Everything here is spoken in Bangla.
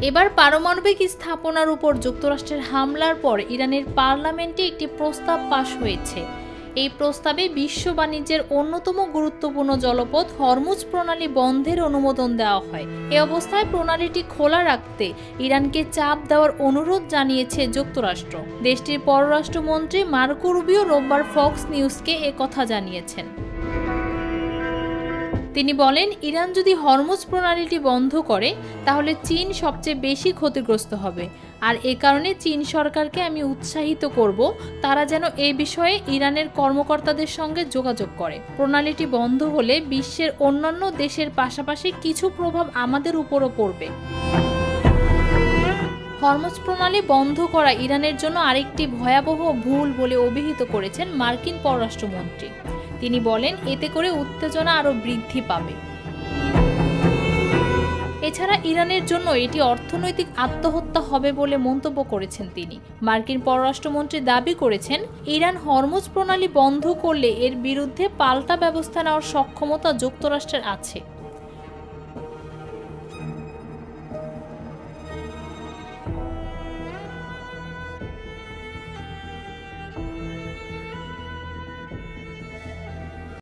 এবার পারমাণবিক স্থাপনার উপর যুক্তরাষ্ট্রের হামলার পর ইরানের পার্লামেন্টে একটি প্রস্তাব পাশ হয়েছে। এই প্রস্তাবে বিশ্ব বাণিজ্যের অন্যতম গুরুত্বপূর্ণ জলপথ হরমুজ প্রণালী বন্ধের অনুমোদন দেওয়া হয়। এ অবস্থায় প্রণালীটি খোলা রাখতে ইরানকে চাপ দেওয়ার অনুরোধ জানিয়েছে যুক্তরাষ্ট্র। দেশটির পররাষ্ট্রমন্ত্রী মার্কো রুবিও রোববার ফক্স নিউজকে একথা জানিয়েছেন। তিনি বলেন, ইরান যদি হরমুজ প্রণালীটি বন্ধ করে তাহলে চীন সবচেয়ে বেশি ক্ষতিগ্রস্ত হবে। আর এ কারণে চীন সরকারকে আমি উৎসাহিত করব তারা যেন এ বিষয়ে ইরানের কর্মকর্তাদের সঙ্গে যোগাযোগ করে। প্রণালীটি বন্ধ হলে বিশ্বের অন্যান্য দেশের পাশাপাশি কিছু প্রভাব আমাদের উপরও পড়বে। হরমুজ প্রণালী বন্ধ করা ইরানের জন্য আরেকটি ভয়াবহ ভুল বলে অভিহিত করেছেন মার্কিন পররাষ্ট্রমন্ত্রী। তিনি বলেন, এতে করে উত্তেজনা আরও বৃদ্ধি পাবে। এছাড়া ইরানের জন্য এটি অর্থনৈতিক আত্মহত্যা হবে বলে মন্তব্য করেছেন তিনি। মার্কিন পররাষ্ট্রমন্ত্রী দাবি করেছেন, ইরান হরমুজ প্রণালী বন্ধ করলে এর বিরুদ্ধে পাল্টা ব্যবস্থা নেওয়ার সক্ষমতা যুক্তরাষ্ট্রের আছে।